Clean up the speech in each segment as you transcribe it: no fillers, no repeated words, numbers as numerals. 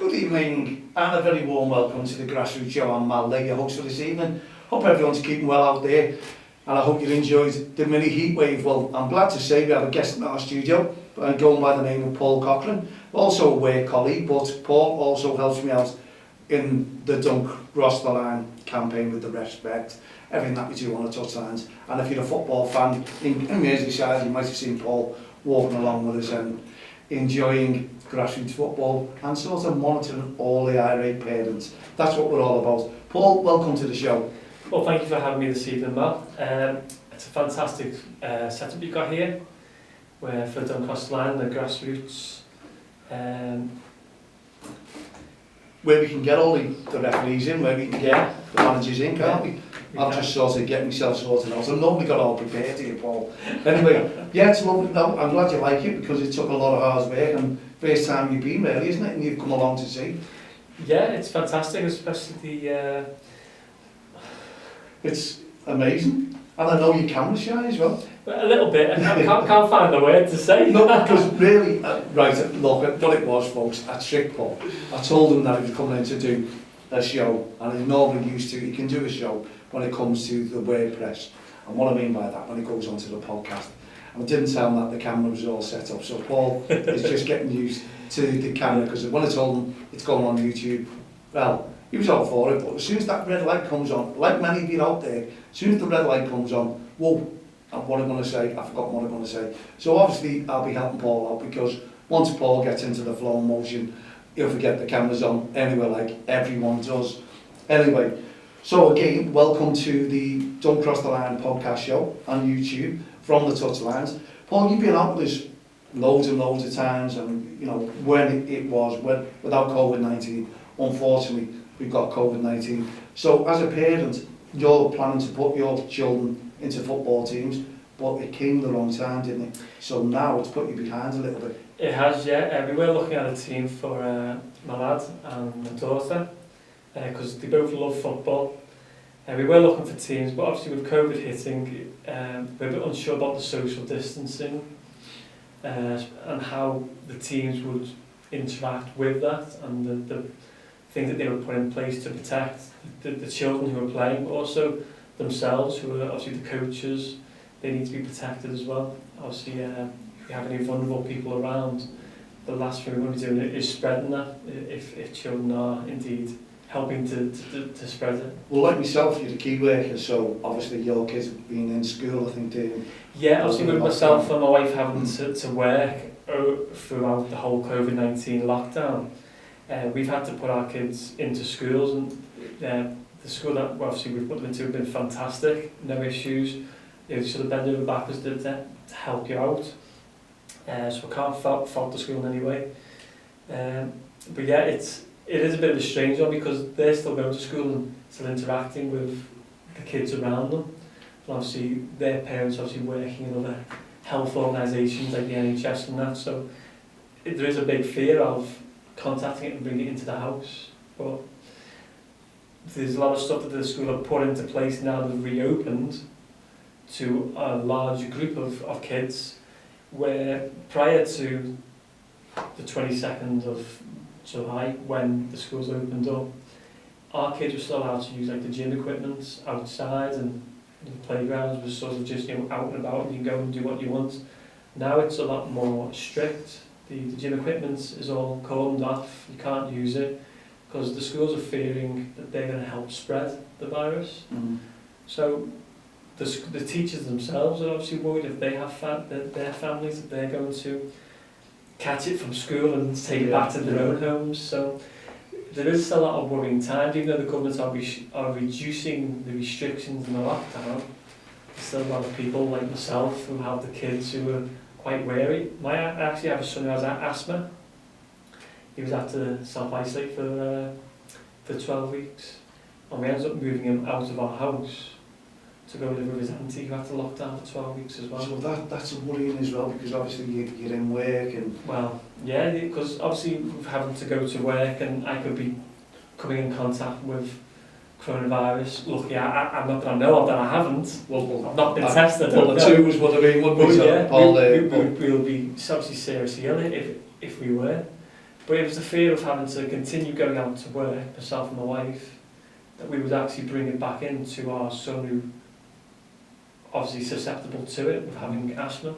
Good evening and a very warm welcome to the Grassroots Show. I'm Mal, your host for this evening. Hope everyone's keeping well out there and I hope you enjoyed the mini heatwave. Well, I'm glad to say we have a guest in our studio going by the name of Paul Cochran, also a work colleague, but Paul also helps me out in the Dunk Cross the Line campaign with the respect, everything that we do on the touchlines. And if you're a football fan in Merseyside, you might have seen Paul walking along with us and enjoying grassroots football and sort of monitoring all the irate parents. That's what we're all about. Paul, welcome to the show. Well, thank you for having me this evening, Matt. It's a fantastic setup you've got here, where for Dunk Cross the Line, the grassroots, where we can get all the referees in, where we can get the managers in, can't we? I've just sort of get myself sorted out. I've normally got all prepared here, Paul. Anyway, yeah, it's lovely. No, I'm glad you like it because it took a lot of hard work and first time you've been really, isn't it? And you've come along to see. Yeah, it's fantastic, especially the... It's amazing. And I know you're camera shy as well. A little bit. I can't find the word to say. No, because really, right, look, what it was, folks, I tricked Paul. I told him that he was coming in to do a show, and he's normally used to, he can do a show when it comes to the WordPress. And what I mean by that, when it goes onto the podcast. And I didn't tell him that the camera was all set up, so Paul is just getting used to the camera, because when I told him it's going on YouTube, well, he was all for it, but as soon as that red light comes on, like many of you out there, as soon as the red light comes on, whoa, what I'm going to say, I've forgotten what I'm going to say. So obviously I'll be helping Paul out, because once Paul gets into the flow of motion, he'll forget the camera's on anyway, like everyone does. Anyway, so again, welcome to the Don't Cross the Line podcast show on YouTube from the Touchlines. Paul, you've been out with us loads and loads of times, and you know when it was without COVID-19. Unfortunately, we've got COVID-19. So as a parent, you're planning to put your children into football teams, but it came the wrong time, didn't it? So now it's put you behind a little bit. It has, yeah. We were looking at a team for my lad and my daughter, because they both love football. We were looking for teams, but obviously with COVID hitting, we're a bit unsure about the social distancing and how the teams would interact with that, and the things that they would put in place to protect the children who are playing, but also themselves, who are obviously the coaches. They need to be protected as well. Obviously, if we have any vulnerable people around, the last thing we want to be doing is spreading that, if children are indeed helping to spread it. Well, like myself, you're a key worker, so obviously your kids have been in school, I think, doing... Yeah, obviously with myself and my wife having to work throughout the whole COVID-19 lockdown, we've had to put our kids into schools, and the school that obviously we've put them into have been fantastic, no issues. They sort of bend over backwards to help you out. So I can't fault the school in any way. But yeah, it is a bit of a strange one, because they're still going to school and still interacting with the kids around them. And obviously their parents obviously working in other health organisations like the NHS and that. So there is a big fear of contacting it and bringing it into the house. But there's a lot of stuff that the school have put into place now that have reopened to a large group of kids, where prior to the 22nd of July, when the schools opened up, our kids were still allowed to use like the gym equipment outside, and the playgrounds was sort of just, you know, out and about, and you can go and do what you want. Now it's a lot more strict. The gym equipment is all cordoned off, you can't use it, because the schools are fearing that they're going to help spread the virus. So the teachers themselves are obviously worried if they have their families, that they're going to catch it from school and take it back to their own homes. So there is a lot of worrying times, even though the government are reducing the restrictions in the lockdown. There's still a lot of people like myself who have the kids who are quite wary. I actually have a son who has asthma. He was had to self-isolate for 12 weeks, and we ended up moving him out of our house to go live with his auntie, who had to lock down for 12 weeks as well. So that's worrying as well, because obviously you're in work and... Well, yeah, because obviously we're having to go to work, and I could be coming in contact with coronavirus. Luckily, I'm not going to know that I haven't. Well, I've not been tested. Well, the two was what I mean, wouldn't we? Yeah, we'll be obviously seriously ill if we were. But it was the fear of having to continue going out to work, myself and my wife, that we would actually bring it back into our son, who obviously susceptible to it with having asthma.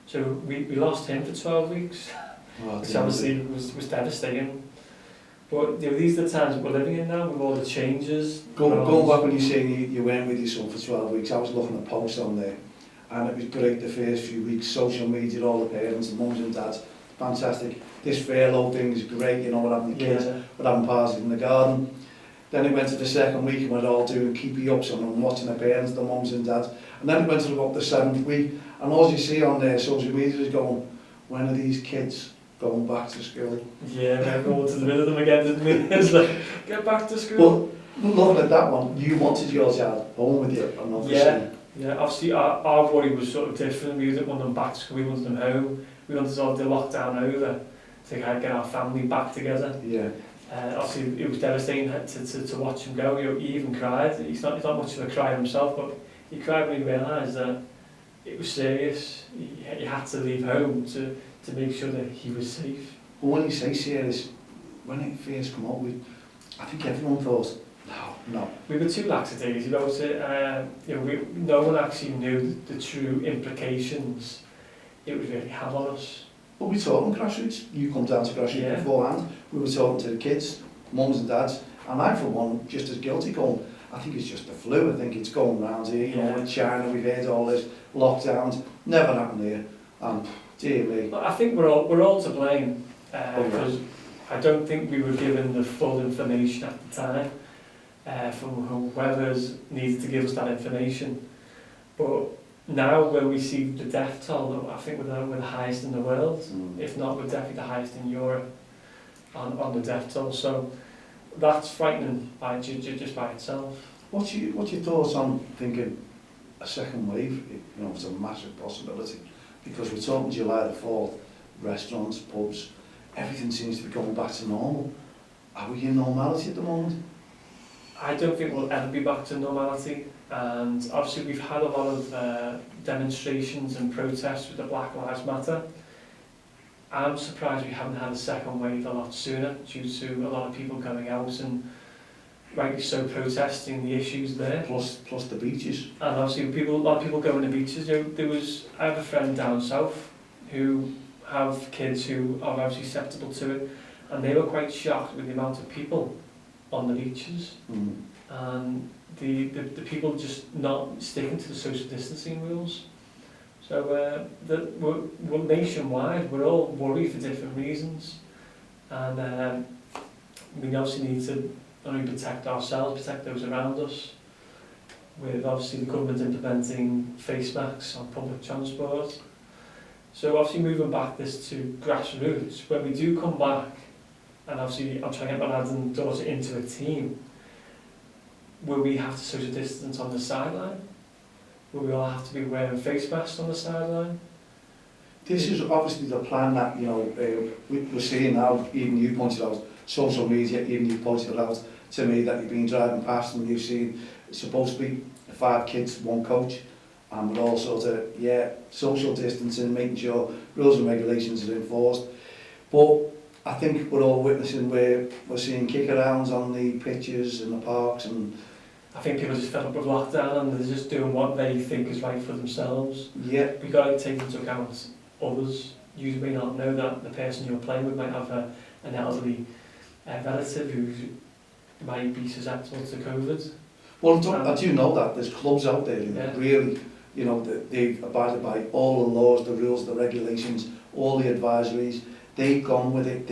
So we lost him for 12 weeks, which obviously was devastating. But these are the times that we're living in now, with all the changes. Going back when you say you went with your son for 12 weeks, I was looking at posts on there, and it was great the first few weeks, social media, all the parents, the mums and dads, fantastic. This furlough thing is great, you know, we're having the kids, we're having parties in the garden. Then it went to the second week and we're all doing keepy ups and watching the parents, the mums and dads. And then it went to about the 7th week, and all you see on there, social media is going, when are these kids going back to school? Yeah, we're going to the middle of them again, didn't we? It's like, get back to school. But looking at that one, you wanted your child home with you, and obviously. Yeah, obviously our worry was sort of different. We didn't want them back to school, we wanted them home. We wanted to have the lockdown over to get our family back together. Yeah. Obviously it was devastating to watch him go. You know, he even cried. He's not much of a crier himself, but he cried when he realised that it was serious. He had to leave home to make sure that he was safe. Well, when you say serious, when it first came out, I think everyone thought, no. We were too lackadaisy about it. You know, no one actually knew the true implications it would really have on us. But we talking grassroots. You come down to grassroots beforehand. We were talking to the kids, mums and dads, and I, for one, just as guilty, going, I think it's just the flu. I think it's going round here. You know, in China, we've heard all this lockdowns. Never happened here. And dear me. But I think we're all to blame because I don't think we were given the full information at the time from whoever's needed to give us that information. But now when we see the death toll, I think we're the highest in the world. If not, we're definitely the highest in Europe on the death toll. So that's frightening just by itself. What's your thoughts on thinking a second wave? You know, it's a massive possibility, because we're talking July the 4th, restaurants, pubs, everything seems to be going back to normal. Are we in normality at the moment? I don't think we'll ever be back to normality. And obviously we've had a lot of demonstrations and protests with the Black Lives Matter. I'm surprised we haven't had a second wave a lot sooner, due to a lot of people going out and rightly so protesting the issues there. Plus the beaches. And obviously a lot of people going to beaches. You know, I have a friend down south who have kids who are obviously susceptible to it, and they were quite shocked with the amount of people on the beaches. And the people just not sticking to the social distancing rules. So we're nationwide, we're all worried for different reasons, and we obviously need to not only protect ourselves, protect those around us, with obviously the government implementing face masks on public transport. So obviously moving back this to grassroots, when we do come back, and obviously I'm trying to get my lads and daughter into a team, will we have to social distance on the sideline? Will we all have to be wearing face masks on the sideline? This is obviously the plan that, you know, we're seeing now. Even you pointed out social media, even you pointed out to me that you've been driving past and you've seen it's supposed to be 5 kids, 1 coach, and we're all sort of, social distancing, making sure rules and regulations are enforced. But I think we're all witnessing where we're seeing kick-arounds on the pitches and the parks, and I think people just fed up with lockdown and they're just doing what they think is right for themselves. Yeah. We've got to take into account others. You may not know that the person you're playing with might have an elderly relative who might be susceptible to COVID. Well, I do know that there's clubs out there who really, you know, they've abided by all the laws, the rules, the regulations, all the advisories. They've gone with it.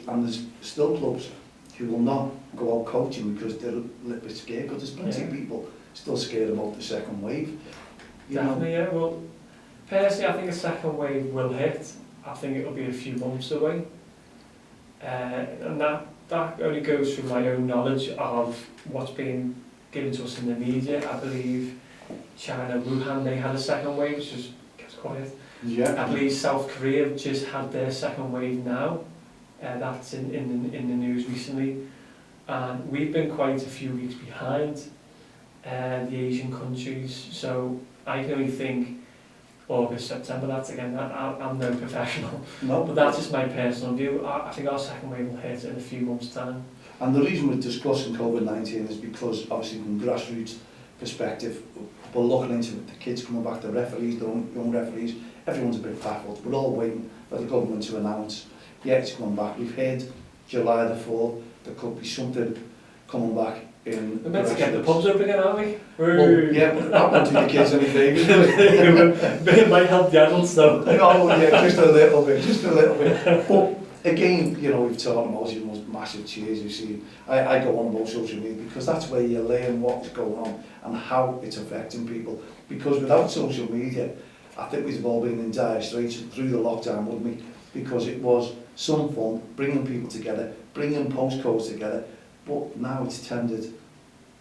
And there's still clubs who will not go out coaching because they're a little bit scared, because there's plenty of people still scared about the second wave. Definitely, yeah. Well, personally, I think a second wave will hit. I think it'll be a few months away. And that only goes through my own knowledge of what's being given to us in the media. I believe China, Wuhan, they had a second wave, which was kept quiet. Yeah. I believe South Korea have just had their second wave now. That's in the news recently. And we've been quite a few weeks behind the Asian countries. So I can only think August, September. That's again, I'm no professional. No. But that's just my personal view. I think our second wave will hit in a few months' time. And the reason we're discussing COVID-19 is because, obviously, from grassroots perspective, we're looking into it. The kids coming back, the referees, the young referees, everyone's a bit baffled. We're all waiting for the government to announce, yeah, it's coming back. We've heard July the 4th, there could be something coming back in. We're meant to get the pubs up again, aren't we? Well, yeah, but that won't do the kids any favours. But it might help the adults though. Oh, yeah, just a little bit, just a little bit. But again, you know, we've talked about the most massive cheers you see. I go on about social media because that's where you learn what's going on and how it's affecting people. Because without social media, I think we've all been in dire straits through the lockdown, wouldn't we? Because it was some fun, bringing people together, bringing postcodes together, but now it's tended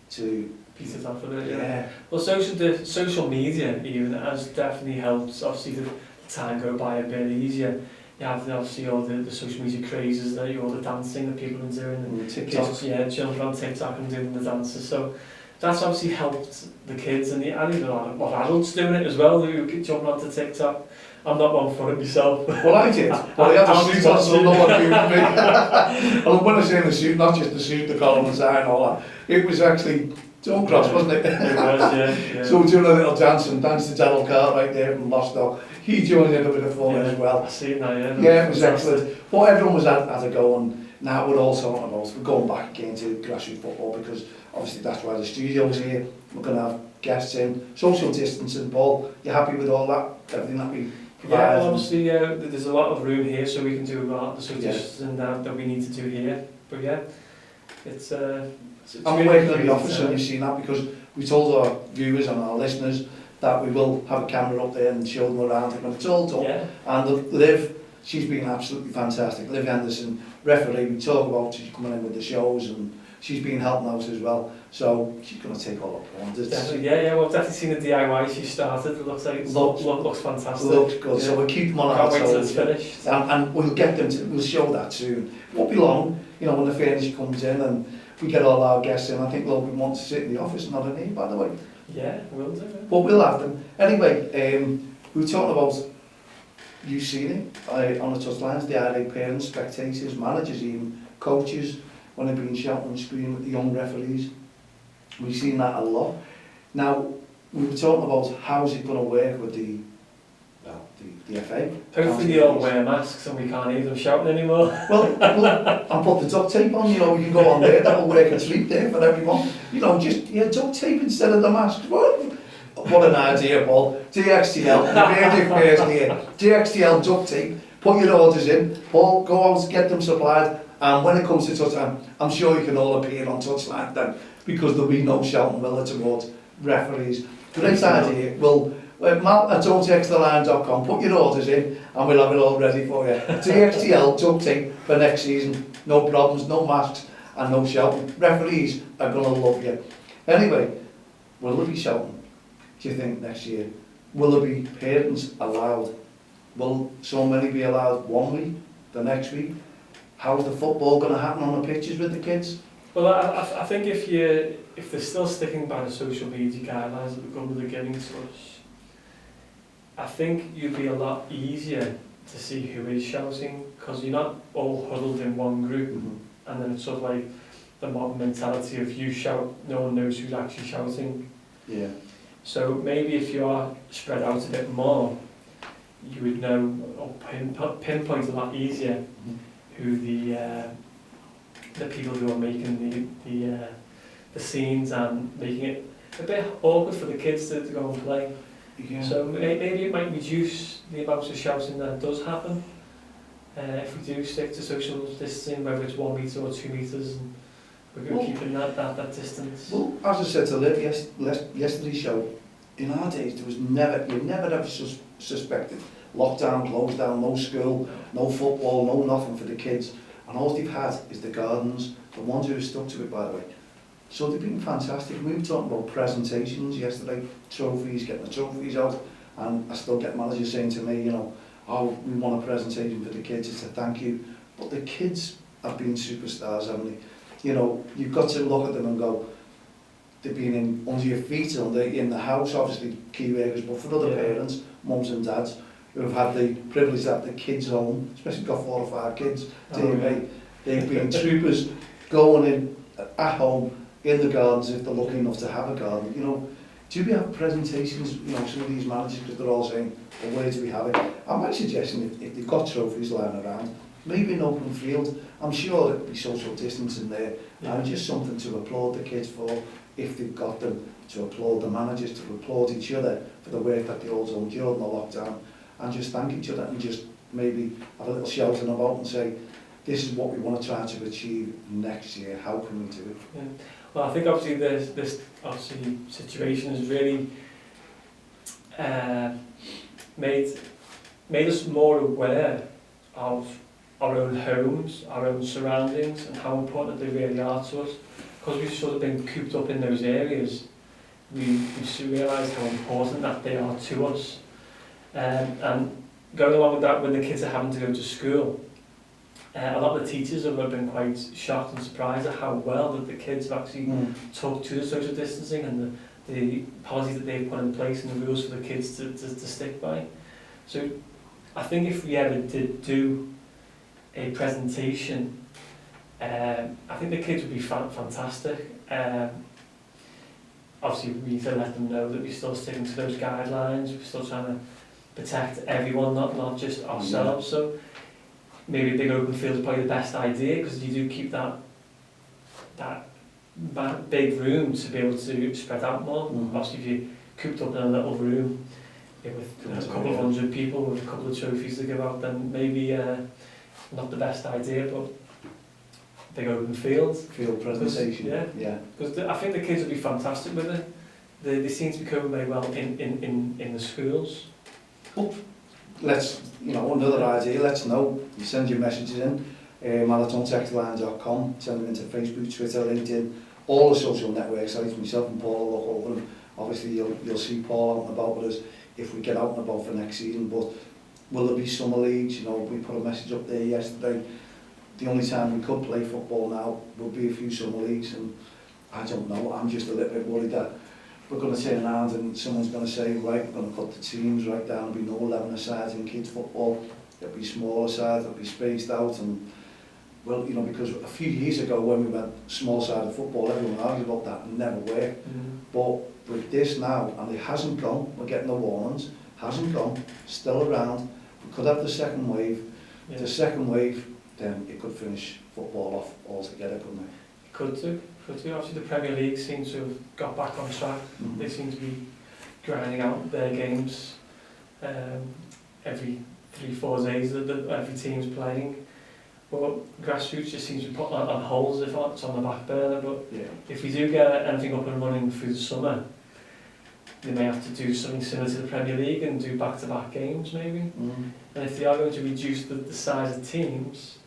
to... Piece it off of it, yeah. Well, social media even has definitely helped, obviously, the time go by a bit easier. You have obviously all the social media crazes there, all the dancing that people are doing, and TikTok. Yeah, children on TikTok and doing the dances. So that's obviously helped the kids and even a lot of adults doing it as well, who jump onto TikTok. I'm not one for it myself. Well, I did. Well, I had a suit on, so no one knew me. And when I say the suit, not just the suit, the collar and tie and all that, it was actually John Cross, wasn't it? It was, yeah. So we're doing a little dance and danced to Daryl Carr right there from Lostock. He joined in a bit of fun as well. I see it now, yeah. Yeah, it was excellent. But everyone was at a go, and now we're all talking about, we're going back again to grassroots football because obviously that's why the studio's here. We're going to have guests in, social distancing. Paul, you happy with all that? Everything that we provide? Yeah, well, obviously there's a lot of room here, so we can do a lot of the social distancing that we need to do here. But yeah, it's and we're working in the office, and you've seen that, because we told our viewers and our listeners that we will have a camera up there and show them around it when it's all done. Yeah. And Liv, she's been absolutely fantastic. Liv Henderson, referee, we talk about she's coming in with the shows, and she's been helping out as well. So she's going to take all up on it. Definitely, yeah. Well, I've definitely seen the DIY she started. It looks like it looks fantastic. Looks good. Yeah. So we'll keep them on our toes. Can't wait till it's finished. And we'll get them to. We'll show that soon. Won't be long. You know, when the furniture comes in and we get all our guests in. I think they'll want to sit in the office, not in here, by the way. Yeah, we'll do. But we'll have them. Anyway, we were talking about, you've seen it on the touchlines, the irate parents, spectators, managers even, coaches, when they've been shouting and screaming at the young referees. We've seen that a lot. Now, we were talking about how's it going to work with the FA. Hopefully they all wear masks and we can't hear them shouting anymore. Well, I'll put the duct tape on, you know, you can go on there, that'll work a treat there for everyone. You know, just duct tape instead of the masks. What an idea, Paul. DXTL, you heard it first here. DXTL duct tape, put your orders in. Paul, go out, get them supplied, and when it comes to touchline, I'm sure you can all appear on touchline then, because there'll be no shouting, will there, towards referees. Great idea. Well, Matt at don'txtheline.com, put your orders in and we'll have it all ready for you. DXTL duct tape for next season, no problems, no masks and no shouting. Referees are going to love you. Anyway, will there be shouting, do you think, next year? Will there be parents allowed? Will so many be allowed 1 week, the next week? How's the football going to happen on the pitches with the kids? Well, I think if they're still sticking by the social media guidelines that the government are giving to us, I think you'd be a lot easier to see who is shouting, because you're not all huddled in one group, and then it's sort of like the modern mentality of you shout, no one knows who's actually shouting. Yeah. So maybe if you are spread out a bit more, you would know, or pinpoint a lot easier who the people who are making the scenes and making it a bit awkward for the kids to go and play. Yeah. So maybe it might reduce the amount of shouting that does happen if we do stick to social distancing, whether it's 1 metre or 2 metres, and we're going to keep in that distance. Well, as I said to Liv yesterday's show, in our days there was you never ever suspected lockdown, closed down, no school, no football, no nothing for the kids, and all they've had is the gardens, the ones who have stuck to it, by the way. So they've been fantastic. We were talking about presentations yesterday, trophies, getting the trophies out, and I still get managers saying to me, you know, oh, we want a presentation for the kids, it's a thank you. But the kids have been superstars, haven't they? You know, you've got to look at them and go, they've been under your feet, in the house, obviously, key workers, but for other parents, mums and dads who've had the privilege to have the kids home, especially got 4 or 5 kids. They've been troopers going in at home in the gardens if they're lucky enough to have a garden. You know, do we have presentations, you know, some of these managers, because they're all saying, well, where do we have it? I'm actually suggesting if they've got trophies lying around, maybe an open field. I'm sure there'll be social distancing there, and just something to applaud the kids for if they've got them, to applaud the managers, to applaud each other for the work that they all done during the lockdown, and just thank each other and just maybe have a little shout in about and say, this is what we want to try to achieve next year, how can we do it? Yeah. Well, I think obviously this obviously situation has really made us more aware of our own homes, our own surroundings, and how important they really are to us. Because we've sort of been cooped up in those areas, we've realised how important that they are to us. And going along with that, when the kids are having to go to school, a lot of the teachers have been quite shocked and surprised at how well that the kids have actually talked to the social distancing and the policies that they've put in place and the rules for the kids to stick by. So I think if we ever did do a presentation, I think the kids would be fantastic. Obviously we need to let them know that we're still sticking to those guidelines, we're still trying to protect everyone, not just ourselves. So maybe a big open field is probably the best idea, because you do keep that big room to be able to spread out more. Obviously if you're cooped up in a little room with a couple of hundred people with a couple of trophies to give out, then maybe not the best idea, but big open field. Field presentation. Yeah. Because I think the kids would be fantastic with it. They seem to be coping very well in the schools. Well, let's, you know, another idea, let's know. You send your messages in, marathonTextline.com, send them into Facebook, Twitter, LinkedIn, all the social network sites. Myself and Paul will look over them. Obviously you'll see Paul out and about with us if we get out and about for next season, but will there be summer leagues? You know, we put a message up there yesterday. The only time we could play football now would be a few summer leagues, and I don't know, I'm just a little bit worried that we're going to turn around and someone's going to say, right, we're going to cut the teams right down, there'll be no 11-a-sides in kids football, there'll be smaller sides, they'll be spaced out, and well, you know, because a few years ago when we went small-sided football, everyone argued about that and never worked. But with this now, and it hasn't gone, we're getting the warnings, hasn't gone, still around, we could have the second wave. The second wave, then it could finish football off altogether, couldn't it? It could do. Obviously the Premier League seems to have got back on track. They seem to be grinding out their games every 3-4 days that every team's playing. Well, Grassroots just seems to be put on hold as if it's on the back burner, but if we do get anything up and running through the summer, they may have to do something similar to the Premier League and do back-to-back games maybe. And if they are going to reduce the size of teams,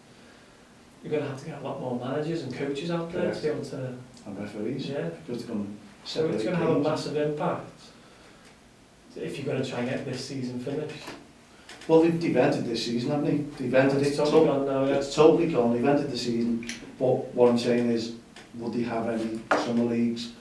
you're going to have to get a lot more managers and coaches out there to be able to... And referees, because they're going to so it's going to have a massive impact if you're going to try and get this season finished. Well, they've ended this season, haven't they? They've ended it's totally gone now, It's totally gone, they've ended the season. But what I'm saying is, would they have any summer leagues?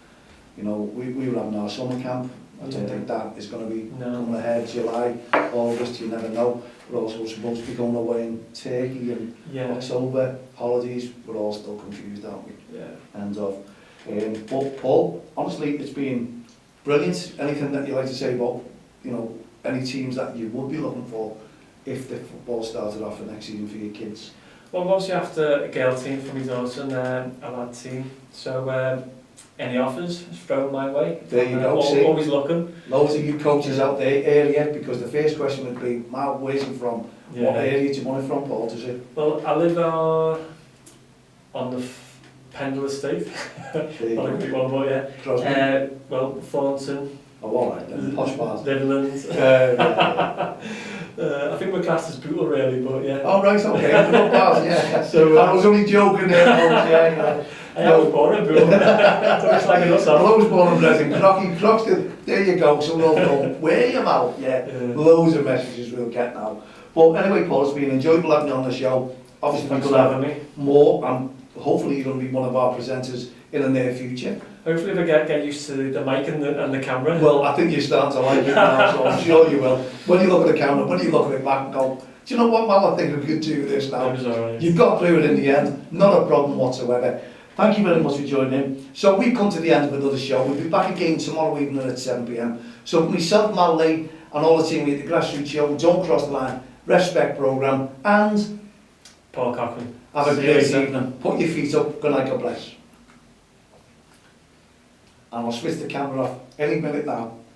You know, we were having our summer camp. I don't think that is going to be coming ahead. July, August, you never know. We're also supposed to be going away in Turkey in October. Holidays, we're all still confused, aren't we? End of. But Paul, honestly, it's been brilliant. Anything that you like to say about, you know, any teams that you would be looking for if the football started off for next season for your kids? Well, obviously after a girl team for my daughter and a lad team. So any offers, throw my way. There you go. Always looking. Loads of you coaches out there area, because the first question would be, Mark, where's he from? What area do you want it from, Paul? Does it? Well, I live on the Pendle estate. Not a big one, but well, Thornton. Oh, all right then. Posh bars. Liverland. I think we're classed as brutal, really, but Oh, right, okay. Bars, So I was only joking there, I was born in brutal. Don't be slagging us off. I was born and bred in Crocs. There you go. So we'll know where you're out. Loads of messages we'll get now. But anyway, Paul, it's been enjoyable having you on the show. Obviously, thanks for having me. More. I'm hopefully you're going to be one of our presenters in the near future. Hopefully we get used to the mic and the camera. Well, I think you're starting to like it now, so I'm sure you will. When you look at the camera, when you look at it back and go, do you know what, Mal, I think we could do this now. It was all right. You've got through it in the end, not a problem whatsoever. Thank you very much for joining in. So we've come to the end of another show. We'll be back again tomorrow evening at 7 p.m. So myself, Mal Lee, and all the team here at the Grassroots Show, Don't Cross the Line, Respect Programme, and Paul Cochran. have a See you great later. evening. Put your feet up. Good night, God bless. And I'll switch the camera off any minute now.